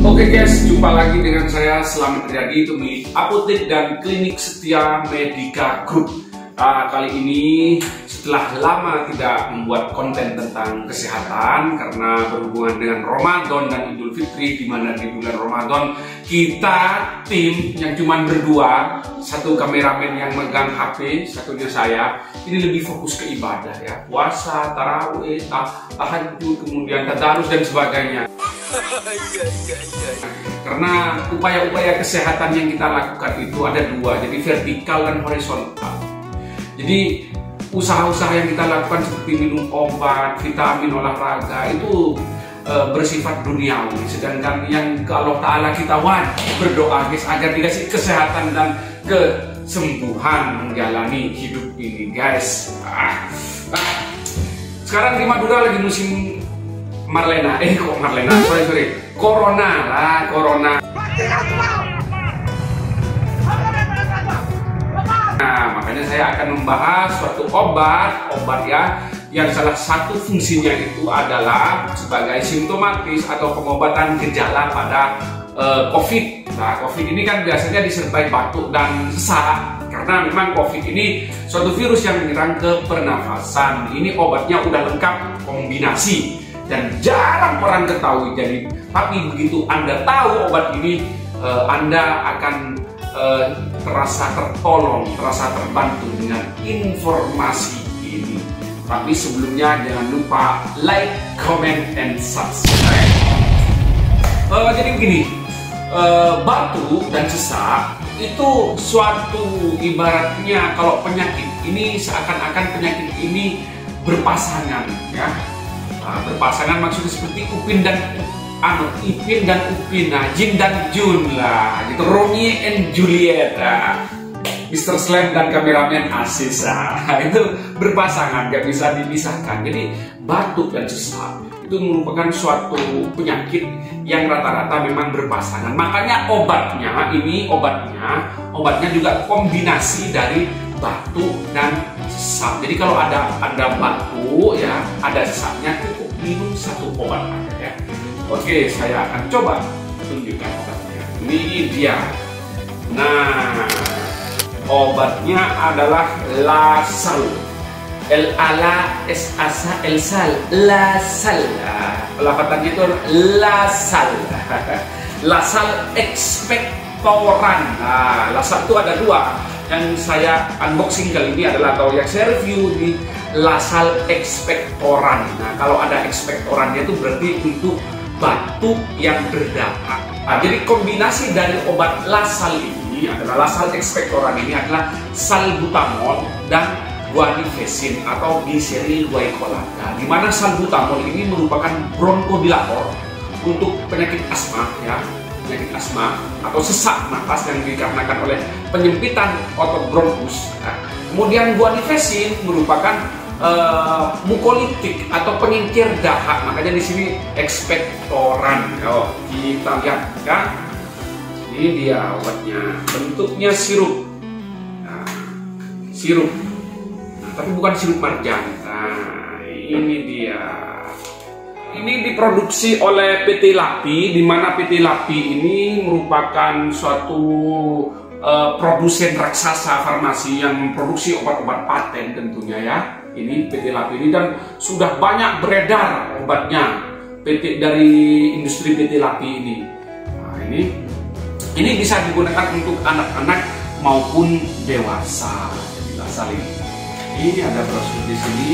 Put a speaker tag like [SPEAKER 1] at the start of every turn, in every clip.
[SPEAKER 1] Oke guys, jumpa lagi dengan saya Selamat Riyadi, itu milik Apotek dan Klinik Setia Medika Group. Kali ini setelah lama tidak membuat konten tentang kesehatan karena berhubungan dengan Ramadan dan Idul Fitri, di mana di bulan Ramadan kita tim yang cuma berdua, satu kameramen yang megang HP, satunya saya, ini lebih fokus ke ibadah ya, puasa, tarawih, tahajud, kemudian tadarus dan sebagainya. Karena upaya-upaya kesehatan yang kita lakukan itu ada dua, jadi vertikal dan horizontal. Jadi usaha-usaha yang kita lakukan seperti minum obat, vitamin, olahraga itu bersifat duniawi. Sedangkan yang ke Allah Ta'ala kita wajib berdoa guys, agar dikasih kesehatan dan kesembuhan menjalani hidup ini guys. Sekarang di Madura lagi musim Marlena, sorry, Corona lah, Corona. Nah, makanya saya akan membahas suatu obat ya, yang salah satu fungsinya itu adalah sebagai simptomatis atau pengobatan gejala pada COVID. Nah, COVID ini kan biasanya disertai batuk dan sesak, karena memang COVID ini suatu virus yang menyerang ke pernafasan. Ini obatnya udah lengkap kombinasi dan jarang orang ketahui. Jadi, tapi begitu Anda tahu obat ini, Anda akan terasa tertolong, terasa terbantu dengan informasi ini. Tapi sebelumnya jangan lupa like, comment, and subscribe. Jadi begini, batuk dan sesak itu suatu ibaratnya kalau penyakit ini seakan-akan penyakit ini berpasangan ya. Berpasangan maksudnya seperti Ipin dan Upin, Jin dan Jun lah, gitu, Romeo and Juliet, Mr. Slam dan kameramen Asis, itu berpasangan, gak bisa dipisahkan. Jadi batuk dan sesak itu merupakan suatu penyakit yang rata-rata memang berpasangan. Makanya obatnya juga kombinasi dari batuk dan sesak. Jadi kalau ada batuk ya, ada sesaknya, cukup minum satu obat aja ya. Oke, saya akan coba tunjukkan obatnya. Ini dia. Nah, obatnya adalah Lasal. Lasal. Pelafatannya itu Lasal. Lasal expectorant. Nah, Lasal itu ada dua. Yang saya unboxing kali ini adalah, atau yang saya review di Lasal expectorant. Nah, kalau ada expectorantnya itu berarti untuk batuk yang berdampak. Nah, jadi kombinasi dari obat Lasal ini adalah Lasal expectorant ini adalah salbutamol dan guanifesin atau glyceryl glycolate. Nah, di mana salbutamol ini merupakan bronchodilator untuk penyakit asma ya, penyakit asma atau sesak napas yang dikarenakan oleh penyempitan otot bronkus. Nah, kemudian guanifesin merupakan mukolitik atau pengingkir dahak, makanya di sini expectorant. Kita lihat kan, ini dia obatnya, bentuknya sirup, tapi bukan sirup marjan. Nah, ini dia. Ini diproduksi oleh PT Lapi, di mana PT Lapi ini merupakan suatu produsen raksasa farmasi yang memproduksi obat-obat paten tentunya ya. Ini PT Lapi ini, dan sudah banyak beredar obatnya dari industri PT Lapi ini. Nah, ini bisa digunakan untuk anak-anak maupun dewasa. Jadi Lasal ini ada brosur di sini.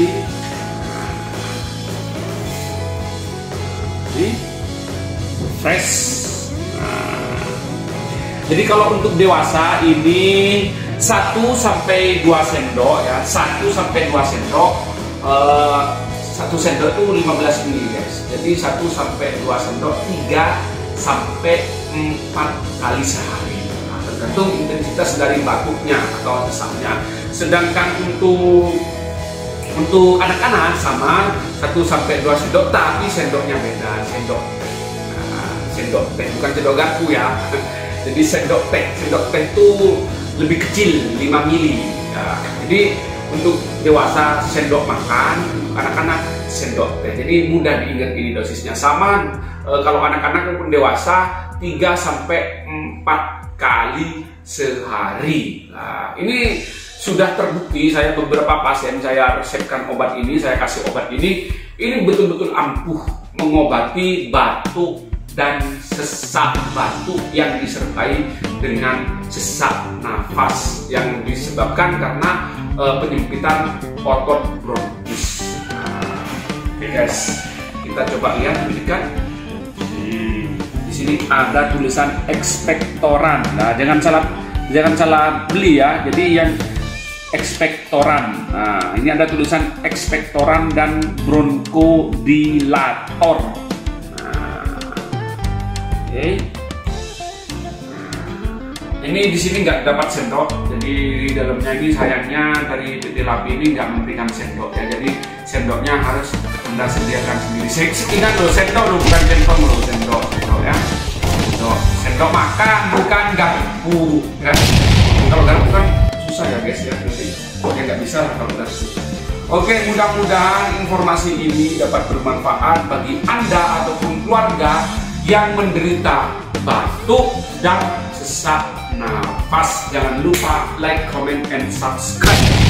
[SPEAKER 1] Ini fresh. Nah, jadi kalau untuk dewasa ini 1 sampai 2 sendok ya, 1 sampai 2 sendok. 1 sendok itu 15 ml guys. Jadi 1 sampai 2 sendok 3 sampai 4 kali sehari. Nah, tergantung intensitas dari batuknya atau sesaknya. Sedangkan untuk anak-anak sama 1 sampai 2 sendok, tapi sendoknya beda, sendok teh, bukan sendok garpu ya. Jadi sendok teh itu lebih kecil, 5 mili. Ya, jadi untuk dewasa sendok makan, untuk anak-anak sendok teh. Jadi mudah diingat ini dosisnya. Sama kalau anak-anak maupun dewasa 3 sampai 4 kali sehari. Nah, ini sudah terbukti. Saya beberapa pasien saya resepkan obat ini, saya kasih obat ini betul-betul ampuh mengobati batuk dan sesak batuk yang disertai dengan sesak nafas yang disebabkan karena penyempitan otot bronkus. Nah, oke guys, kita coba lihat kan. Di sini ada tulisan ekspektoran. Nah, jangan salah beli ya. Jadi yang ekspektoran. Nah, ini ada tulisan ekspektoran dan bronkodilator. Oke. Ini di sini nggak dapat sendok, jadi di dalamnya ini sayangnya dari PT Lapi ini nggak memberikan sendok ya, jadi sendoknya harus Anda sediakan sendiri. Ingat loh, sendok loh, bukan centong loh, sendok ya. Sendok makan, bukan garpu kan. Kalau garpu kan susah ya guys ya, jadi pokoknya nggak bisa lah kalau garpu. Oke, mudah-mudahan informasi ini dapat bermanfaat bagi Anda ataupun keluarga yang menderita batuk dan sesak nafas. Jangan lupa like, comment, and subscribe.